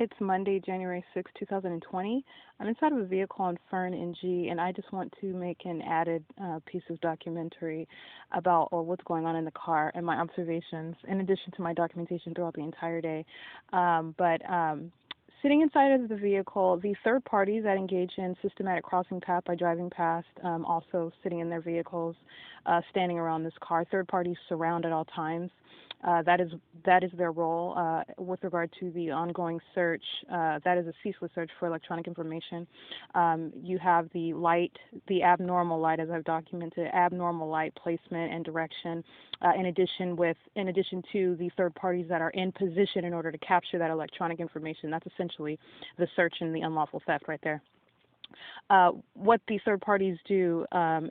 It's Monday, January 6, 2020. I'm inside of a vehicle on FERN NG, and I just want to make an added piece of documentary about what's going on in the car and my observations, in addition to my documentation throughout the entire day. Sitting inside of the vehicle, the third parties that engage in systematic crossing path by driving past, also sitting in their vehicles, standing around this car. Third parties surround at all times. That is their role with regard to the ongoing search. That is a ceaseless search for electronic information. You have the light, the abnormal light, as I've documented, abnormal light placement and direction. In addition to the third parties that are in position in order to capture that electronic information. That's essentially the search and the unlawful theft right there. What the third parties do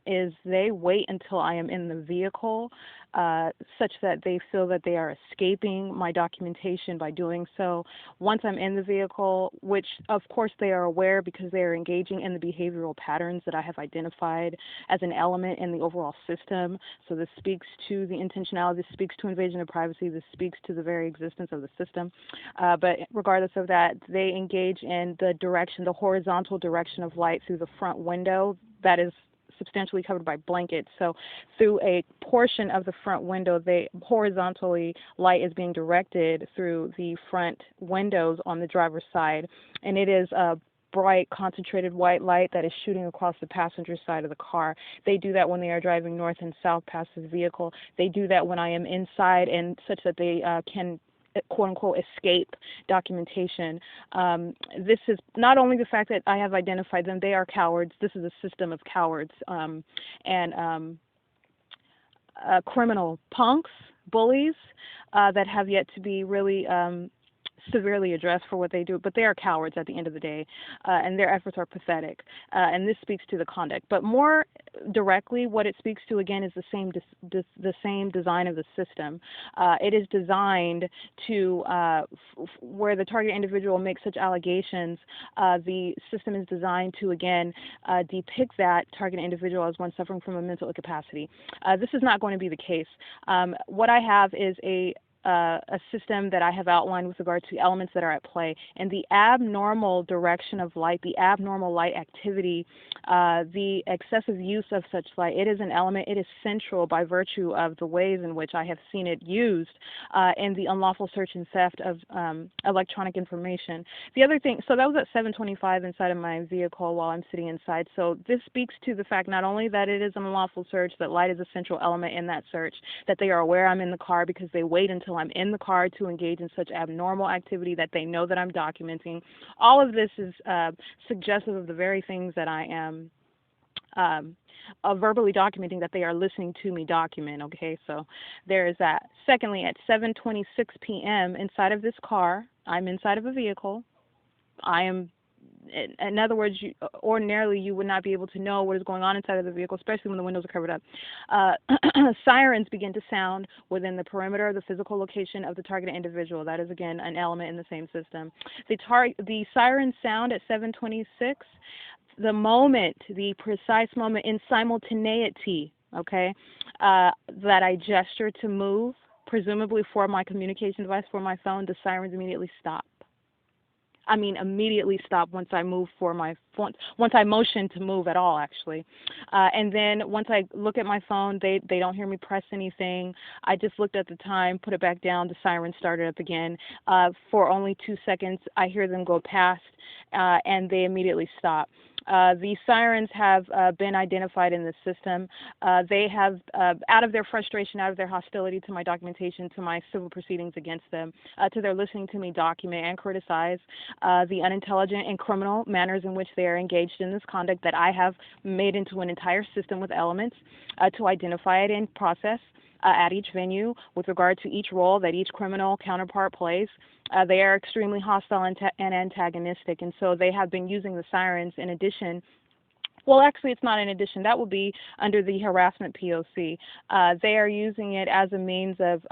is they wait until I am in the vehicle such that they feel that they are escaping my documentation by doing so. Once I'm in the vehicle, which of course they are aware because they are engaging in the behavioral patterns that I have identified as an element in the overall system. So this speaks to the intentionality, this speaks to invasion of privacy, this speaks to the very existence of the system. But regardless of that, they engage in the direction, the horizontal direction of light through the front window that is substantially covered by blankets. So through a portion of the front window, horizontally light is being directed through the front windows on the driver's side, and it is a bright, concentrated white light that is shooting across the passenger side of the car. They do that when they are driving north and south past the vehicle. They do that when I am inside, and such that they can quote-unquote escape documentation. This is not only the fact that I have identified them, they are cowards. This is a system of cowards and criminal punks, bullies that have yet to be really severely addressed for what they do, but they are cowards at the end of the day, and their efforts are pathetic, and this speaks to the conduct. But more directly, what it speaks to, again, is the same design of the system. It is designed to, where the target individual makes such allegations, the system is designed to, again, depict that target individual as one suffering from a mental incapacity. This is not going to be the case. What I have is a system that I have outlined with regard to elements that are at play, and the abnormal direction of light, the abnormal light activity, the excessive use of such light, it is an element, it is central by virtue of the ways in which I have seen it used in the unlawful search and theft of electronic information. The other thing, so that was at 7:25 inside of my vehicle while I'm sitting inside, so this speaks to the fact not only that it is an unlawful search, that light is a central element in that search, that they are aware I'm in the car because they wait until I'm in the car to engage in such abnormal activity that they know that I'm documenting. All of this is suggestive of the very things that I am verbally documenting, that they are listening to me document. Okay, so there is that. Secondly, at 7:26 p.m. inside of this car, I'm inside of a vehicle. I am, in other words, ordinarily you would not be able to know what is going on inside of the vehicle, especially when the windows are covered up. Sirens begin to sound within the perimeter of the physical location of the targeted individual. That is, again, an element in the same system. The sirens sound at 7:26. The moment, the precise moment in simultaneity, okay, that I gesture to move, presumably for my communication device, for my phone, the sirens immediately stop. I mean, immediately stop once I move once I motion to move at all, actually. And then once I look at my phone, they don't hear me press anything. I just looked at the time, put it back down, the siren started up again. For only 2 seconds, I hear them go past, and they immediately stop. The sirens have been identified in the system. They have, out of their frustration, out of their hostility to my documentation, to my civil proceedings against them, to their listening to me document and criticize the unintelligent and criminal manners in which they are engaged in this conduct that I have made into an entire system with elements to identify it and process at each venue with regard to each role that each criminal counterpart plays. They are extremely hostile and antagonistic, and so they have been using the sirens in addition. Well, actually, it's not in addition. That would be under the harassment P.O.C. They are using it as a means of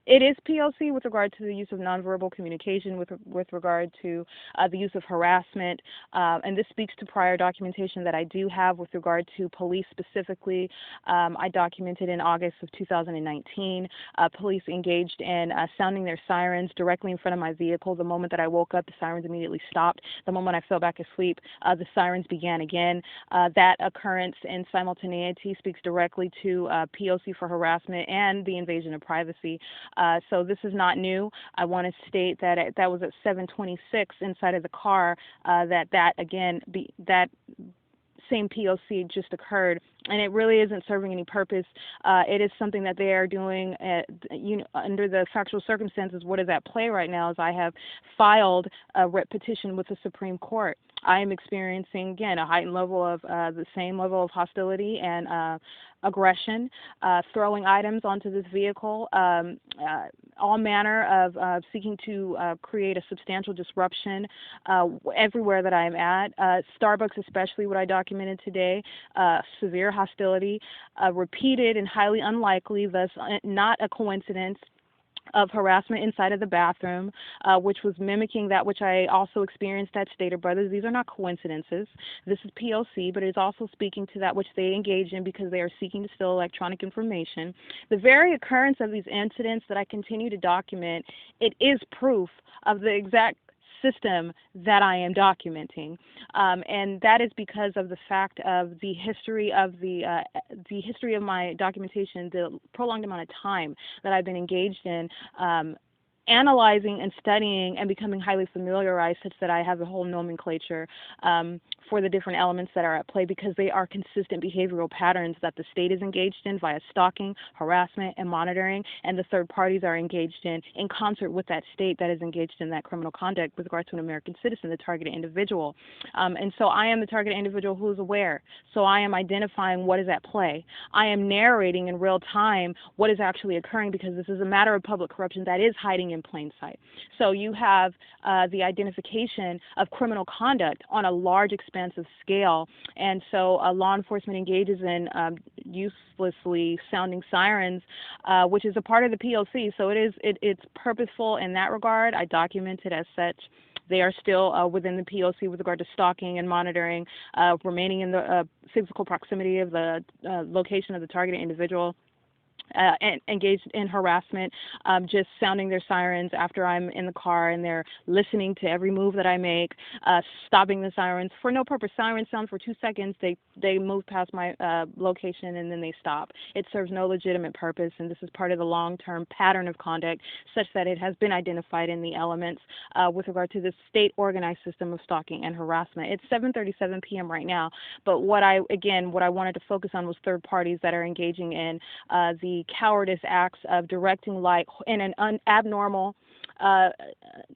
It is P.O.C. with regard to the use of nonverbal communication, with regard to the use of harassment, and this speaks to prior documentation that I do have with regard to police specifically. I documented in August of 2019, police engaged in sounding their sirens directly in front of my vehicle. The moment that I woke up, the sirens immediately stopped. The moment I fell back asleep, the sirens began again. That occurrence in simultaneity speaks directly to P.O.C. for harassment and the invasion of privacy. So this is not new. I want to state that that was at 7:26 inside of the car that same P.O.C. just occurred, and it really isn't serving any purpose. It is something that they are doing under the factual circumstances. What is at play right now is I have filed a writ petition with the Supreme Court. I am experiencing, again, a heightened level of the same level of hostility and aggression, throwing items onto this vehicle, all manner of seeking to create a substantial disruption everywhere that I am at. Starbucks especially, what I documented today, severe hostility, repeated and highly unlikely, thus not a coincidence, of harassment inside of the bathroom, which was mimicking that which I also experienced at Stater Brothers. These are not coincidences. This is P.O.C., but it is also speaking to that which they engage in because they are seeking to steal electronic information. The very occurrence of these incidents that I continue to document, it is proof of the exact system that I am documenting, and that is because of the fact of the history of the history of my documentation, the prolonged amount of time that I've been engaged in analyzing and studying and becoming highly familiarized, such that I have a whole nomenclature for the different elements that are at play, because they are consistent behavioral patterns that the state is engaged in via stalking, harassment, and monitoring, and the third parties are engaged in concert with that state that is engaged in that criminal conduct with regard to an American citizen, the targeted individual. And so I am the targeted individual who is aware. So I am identifying what is at play. I am narrating in real time what is actually occurring, because this is a matter of public corruption that is hiding in plain sight. So you have the identification of criminal conduct on a large, expansive scale, and so law enforcement engages in uselessly sounding sirens, which is a part of the P.O.C. So it's purposeful in that regard. I document it as such. They are still within the P.O.C. with regard to stalking and monitoring, remaining in the physical proximity of the location of the targeted individual. And engaged in harassment, just sounding their sirens after I'm in the car, and they're listening to every move that I make, stopping the sirens for no purpose. Sirens sound for 2 seconds, they move past my location, and then they stop. It serves no legitimate purpose, and this is part of the long-term pattern of conduct, such that it has been identified in the elements with regard to the state-organized system of stalking and harassment. It's 7:37 p.m. right now, but what I wanted to focus on was third parties that are engaging in the cowardice acts of directing light in an abnormal,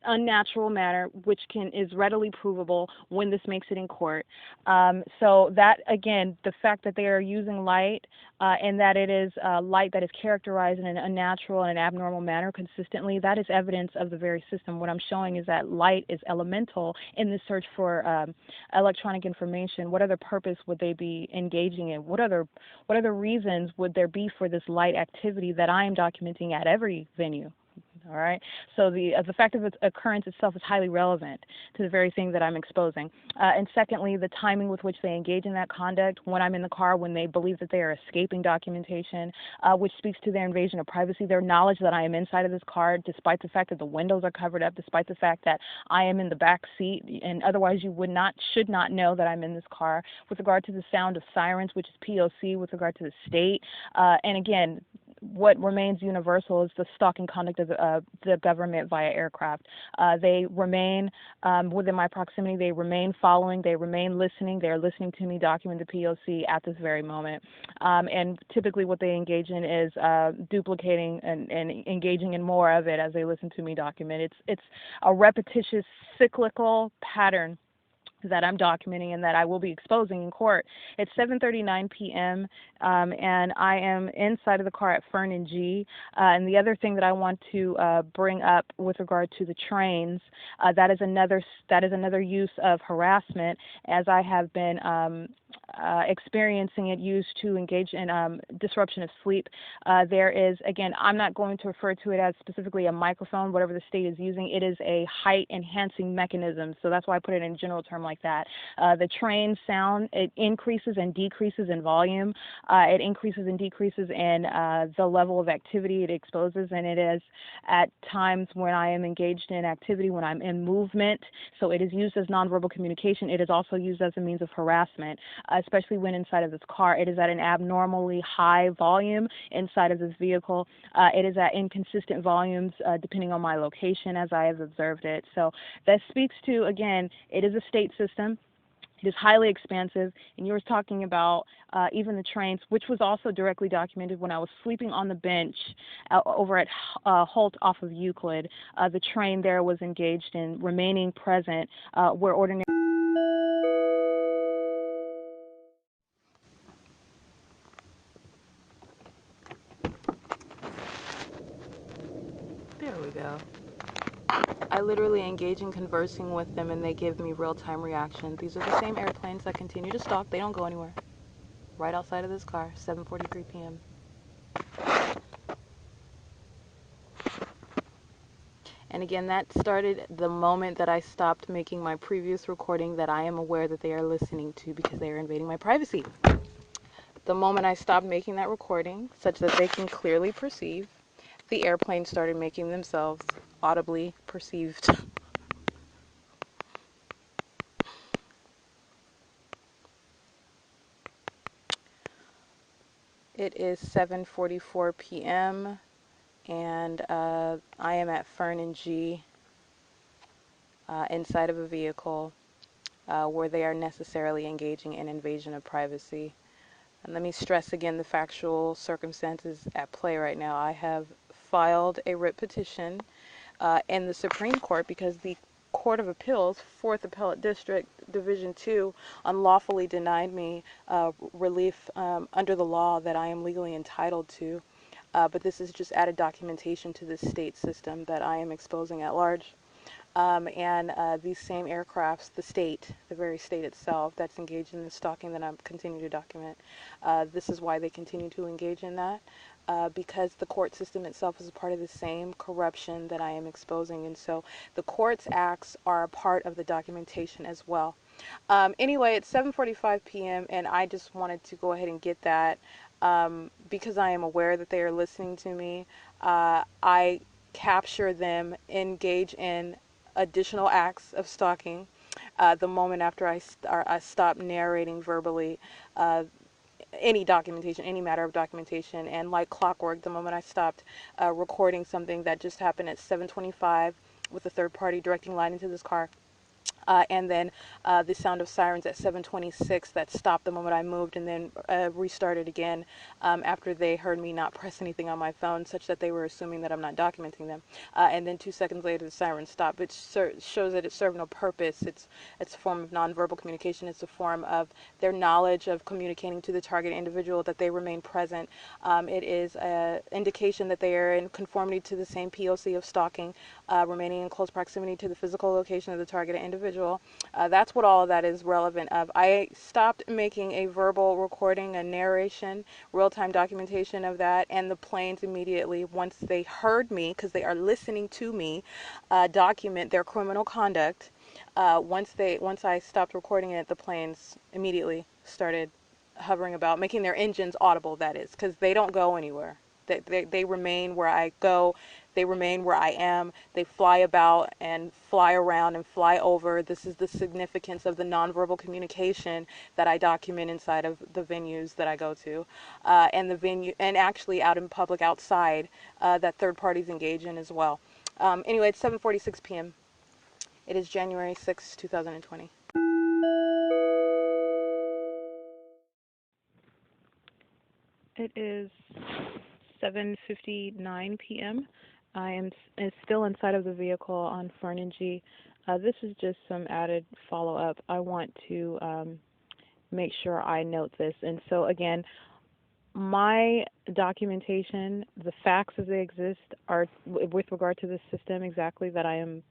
unnatural manner, which is readily provable when this makes it in court. So that, again, the fact that they are using light and that it is light that is characterized in an unnatural and an abnormal manner consistently, that is evidence of the very system. What I'm showing is that light is elemental in the search for electronic information. What other purpose would they be engaging in? What other reasons would there be for this light activity that I am documenting at every venue? All right. So the fact of its occurrence itself is highly relevant to the very thing that I'm exposing. And secondly, the timing with which they engage in that conduct when I'm in the car, when they believe that they are escaping documentation, which speaks to their invasion of privacy, their knowledge that I am inside of this car, despite the fact that the windows are covered up, despite the fact that I am in the back seat, and otherwise you should not know that I'm in this car. With regard to the sound of sirens, which is P.O.C. with regard to the state, and again, what remains universal is the stalking conduct of the government via aircraft. They remain within my proximity. They remain following. They remain listening. They are listening to me document the P.O.C. at this very moment. And typically what they engage in is duplicating and engaging in more of it as they listen to me document. It's a repetitious, cyclical pattern that I'm documenting and that I will be exposing in court. It's 7:39 p.m. And I am inside of the car at FERN and G. And the other thing that I want to bring up with regard to the trains, that is another use of harassment, as I have been experiencing it used to engage in disruption of sleep. There is, again, I'm not going to refer to it as specifically a microphone, whatever the state is using. It is a height enhancing mechanism, so that's why I put it in a general term like that. The train sound, it increases and decreases in volume. It increases and decreases in the level of activity it exposes, and it is at times when I am engaged in activity, when I'm in movement. So it is used as nonverbal communication. It is also used as a means of harassment, especially when inside of this car. It is at an abnormally high volume inside of this vehicle. It is at inconsistent volumes depending on my location as I have observed it. So that speaks to, again, it is a state system. It is highly expansive, and you were talking about even the trains, which was also directly documented when I was sleeping on the bench over at HOLT off of Euclid. The train there was engaged in remaining present where ordinary... There we go. I literally engage in conversing with them, and they give me real-time reaction. These are the same airplanes that continue to stalk. They don't go anywhere. Right outside of this car, 7:43 p.m. And again, that started the moment that I stopped making my previous recording that I am aware that they are listening to because they are invading my privacy. The moment I stopped making that recording, such that they can clearly perceive, the airplane started making themselves audibly perceived. It is 7:44 p.m. and I am at FERN and G inside of a vehicle where they are necessarily engaging in invasion of privacy. And let me stress again the factual circumstances at play right now. I have filed a writ petition in the Supreme Court because the Court of Appeals, 4th Appellate District, Division 2, unlawfully denied me relief under the law that I am legally entitled to. But this is just added documentation to the state system that I am exposing at large. And these same aircrafts, the very state itself that's engaged in the stalking that I'm continuing to document, this is why they continue to engage in that, because the court system itself is a part of the same corruption that I am exposing, and so the court's acts are a part of the documentation as well. Anyway, it's 7:45 p.m. and I just wanted to go ahead and get that because I am aware that they are listening to me. I capture them engage in additional acts of stalking the moment after I stop narrating verbally any documentation, any matter of documentation, and like clockwork, the moment I stopped recording something that just happened at 7:25 with a third party directing light into this car, and then the sound of sirens at 7:26 that stopped the moment I moved and then restarted again after they heard me not press anything on my phone, such that they were assuming that I'm not documenting them. And then 2 seconds later, the sirens stopped, which shows that it served no purpose. It's a form of nonverbal communication. It's a form of their knowledge of communicating to the target individual that they remain present. It is an indication that they are in conformity to the same P.O.C. of stalking, remaining in close proximity to the physical location of the targeted individual. That's what all of that is relevant of. I stopped making a verbal recording, a narration, real-time documentation of that, and the planes immediately, once they heard me, because they are listening to me, document their criminal conduct. Once I stopped recording it, the planes immediately started hovering about, making their engines audible, that is, because they don't go anywhere. They remain where I go. They remain where I am. They fly about and fly around and fly over. This is the significance of the nonverbal communication that I document inside of the venues that I go to, and the venue, and actually out in public outside that third parties engage in as well. Anyway, it's 7:46 p.m. It is January 6, 2020. It is 7:59 p.m. I am still inside of the vehicle on FERN and G. This is just some added follow-up. I want to make sure I note this. And so again, my documentation, the facts as they exist, are with regard to this system exactly that I am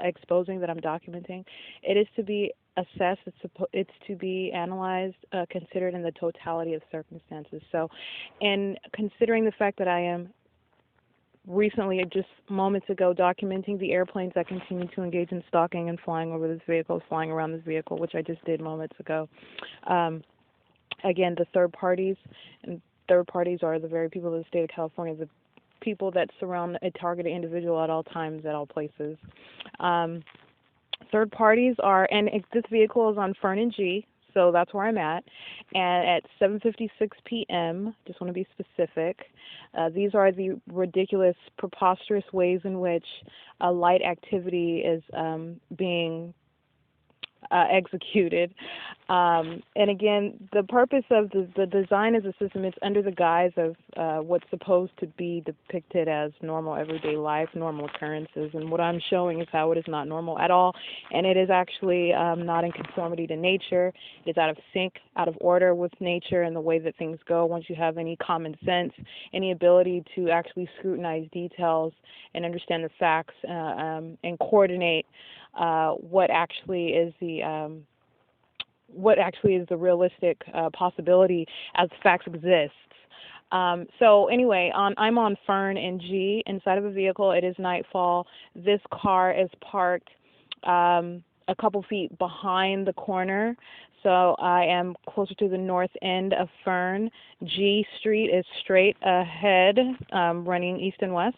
exposing, that I'm documenting. It is to be assessed, it's to be analyzed, considered in the totality of circumstances. So in considering the fact that I am recently, just moments ago, documenting the airplanes that continue to engage in stalking and flying over this vehicle, flying around this vehicle, which I just did moments ago. Again, the third parties, and third parties are the very people of the state of California, the people that surround a targeted individual at all times, at all places. Third parties are, and this vehicle is on FERN and G, so that's where I'm at. And at 7:56 p.m., just want to be specific, these are the ridiculous, preposterous ways in which light activity is being executed. And again, the purpose of the design as a system is under the guise of what's supposed to be depicted as normal everyday life, normal occurrences. And what I'm showing is how it is not normal at all. And it is actually not in conformity to nature. It is out of sync, out of order with nature and the way that things go. Once you have any common sense, any ability to actually scrutinize details and understand the facts and coordinate what actually is the realistic possibility as facts exist. So anyway, I'm on FERN and G inside of a vehicle. It is nightfall. This car is parked a couple feet behind the corner. So I am closer to the north end of FERN. G Street is straight ahead, running east and west.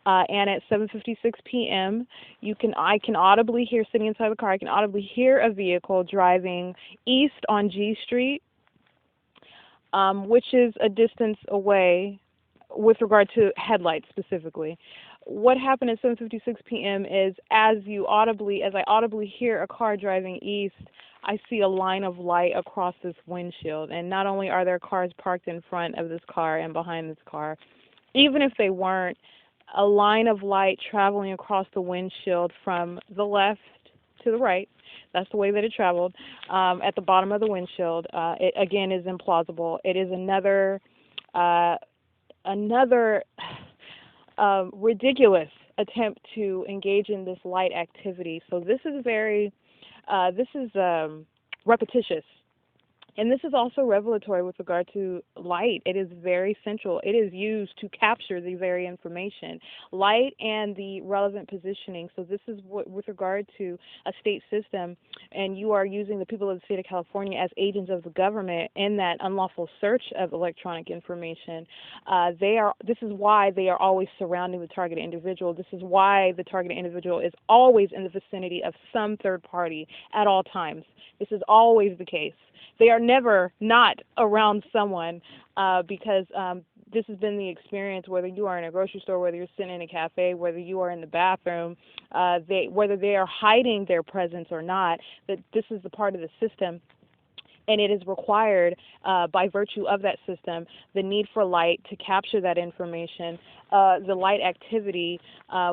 And at 7:56 p.m., I can audibly hear, sitting inside the car, I can audibly hear a vehicle driving east on G Street, which is a distance away with regard to headlights specifically. What happened at 7:56 p.m. is as I audibly hear a car driving east, I see a line of light across this windshield. And not only are there cars parked in front of this car and behind this car, even if they weren't, a line of light traveling across the windshield from the left to the right. That's the way that it traveled. At the bottom of the windshield, it again is implausible. It is another ridiculous attempt to engage in this light activity. So this is repetitious. And this is also revelatory with regard to light. It is very central. It is used to capture the very information. Light and the relevant positioning. So this is what, with regard to a state system, and you are using the people of the state of California as agents of the government in that unlawful search of electronic information. This is why they are always surrounding the targeted individual. This is why the targeted individual is always in the vicinity of some third party at all times. This is always the case. They are never not around someone because this has been the experience, whether you are in a grocery store, whether you're sitting in a cafe, whether you are in the bathroom, whether they are hiding their presence or not, that this is the part of the system. And it is required by virtue of that system, the need for light to capture that information, the light activity,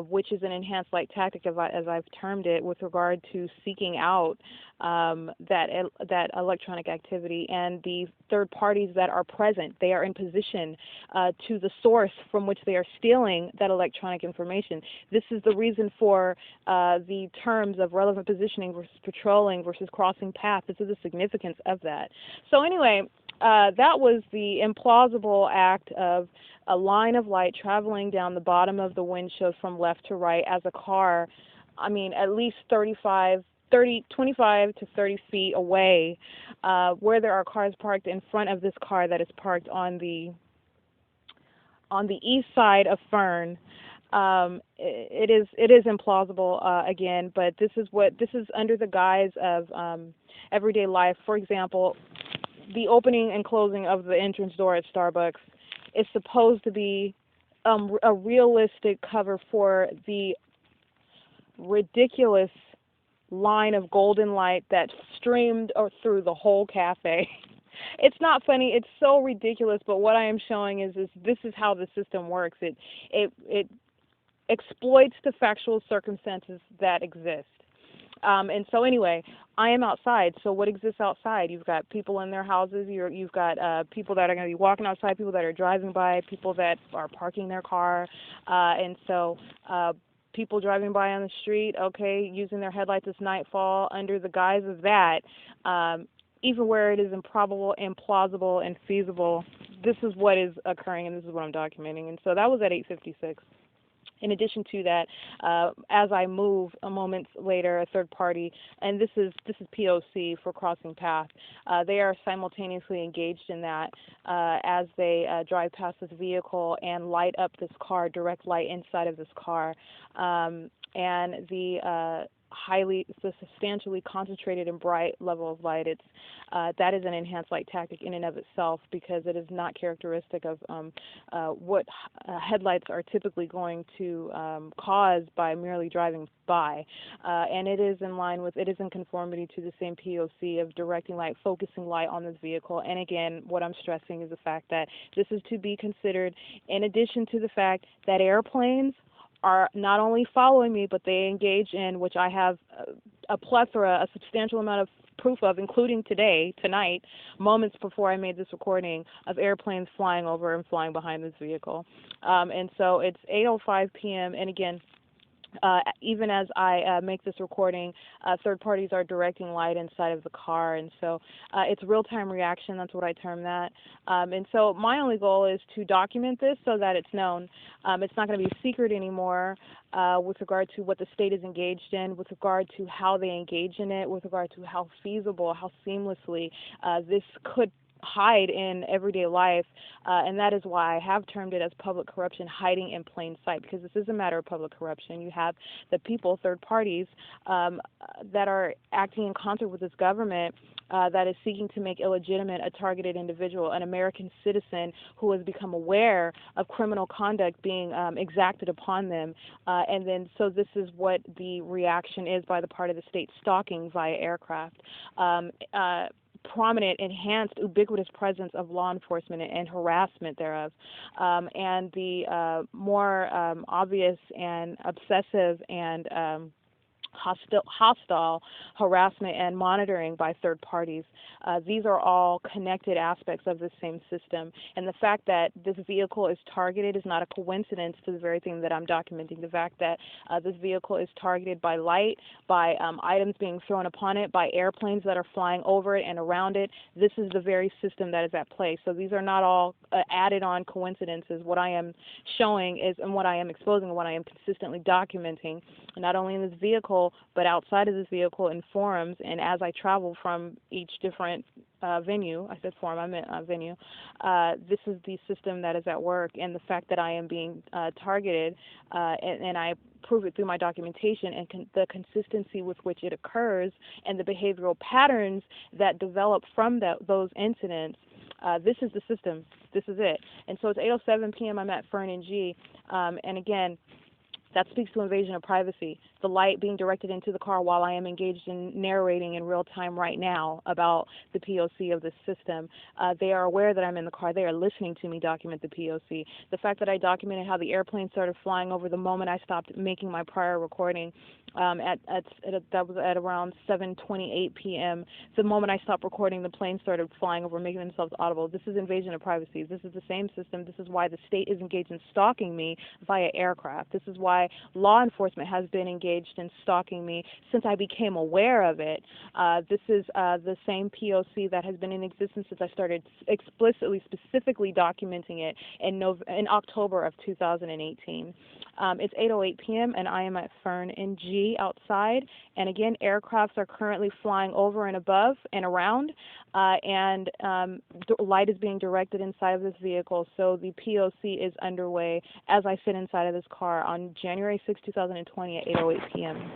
which is an enhanced light tactic, as I've termed it, with regard to seeking out that electronic activity, and the third parties that are present. They are in position to the source from which they are stealing that electronic information. This is the reason for the terms of relevant positioning versus patrolling versus crossing path. This is the significance of that. So anyway, that was the implausible act of a line of light traveling down the bottom of the windshield from left to right as a car, I mean, at least 25 to 30 feet away, where there are cars parked in front of this car that is parked on the east side of FERN. It is implausible again, but this is under the guise of everyday life. For example, the opening and closing of the entrance door at Starbucks is supposed to be a realistic cover for the ridiculous line of golden light that streamed through the whole cafe. It's not funny. It's so ridiculous. But what I am showing is this is how the system works. It exploits the factual circumstances that exist. And so anyway, I am outside. So what exists outside? You've got people in their houses. You've got people that are going to be walking outside, people that are driving by, people that are parking their car. And so people driving by on the street, okay, using their headlights as nightfall under the guise of that, even where it is improbable, implausible, and feasible, this is what is occurring, and this is what I'm documenting. And so that was at 8:56. In addition to that, as I move moments later, a third party, and this is P.O.C. for crossing path, they are simultaneously engaged in that as they drive past this vehicle and light up this car, direct light inside of this car, and the substantially concentrated and bright level of light. That is an enhanced light tactic in and of itself, because it is not characteristic of what headlights are typically going to cause by merely driving by, and it is in conformity to the same P.O.C. of directing light, focusing light on this vehicle. And again, what I'm stressing is the fact that this is to be considered in addition to the fact that airplanes are not only following me, but they engage in, which I have a substantial amount of proof of, including tonight, moments before I made this recording, of airplanes flying over and flying behind this vehicle. And so it's 8:05 p.m. and again, even as I make this recording, third parties are directing light inside of the car, and so it's real-time reaction. That's what I term that. And so my only goal is to document this so that it's known. It's not going to be a secret anymore with regard to what the state is engaged in, with regard to how they engage in it, with regard to how feasible, how seamlessly this could hide in everyday life, and that is why I have termed it as public corruption hiding in plain sight, because this is a matter of public corruption. You have the people, third parties, that are acting in concert with this government that is seeking to make illegitimate a targeted individual, an American citizen who has become aware of criminal conduct being exacted upon them, and then so this is what the reaction is by the part of the state: stalking via aircraft. Prominent, enhanced, ubiquitous presence of law enforcement and harassment thereof, and the more obvious and obsessive and hostile harassment and monitoring by third parties. These are all connected aspects of the same system. And the fact that this vehicle is targeted is not a coincidence to the very thing that I'm documenting. The fact that this vehicle is targeted by light, by items being thrown upon it, by airplanes that are flying over it and around it, this is the very system that is at play. So these are not all added on coincidences. What I am showing is, and what I am exposing, and what I am consistently documenting, not only in this vehicle, but outside of this vehicle in forums, and as I travel from each different venue, I said forum, I meant venue, this is the system that is at work, and the fact that I am being targeted, and I prove it through my documentation and the consistency with which it occurs, and the behavioral patterns that develop from those incidents. This is the system. This is it. And so it's 8:07 p.m. I'm at FERN and G, and again, that speaks to invasion of privacy. The light being directed into the car while I am engaged in narrating in real time right now about the P.O.C. of this system. They are aware that I'm in the car. They are listening to me document the P.O.C. The fact that I documented how the airplane started flying over the moment I stopped making my prior recording, that was at around 7:28 p.m. The moment I stopped recording, the plane started flying over, making themselves audible. This is invasion of privacy. This is the same system. This is why the state is engaged in stalking me via aircraft. This is why law enforcement has been engaged in stalking me since I became aware of it. This is the same P.O.C. that has been in existence since I started explicitly, specifically documenting it in October of 2018. It's 8:08 p.m. and I am at FERN in G outside. And again, aircrafts are currently flying over and above and around, and light is being directed inside of this vehicle. So the P.O.C. is underway as I sit inside of this car on January 6, 2020 at 8:08 p.m.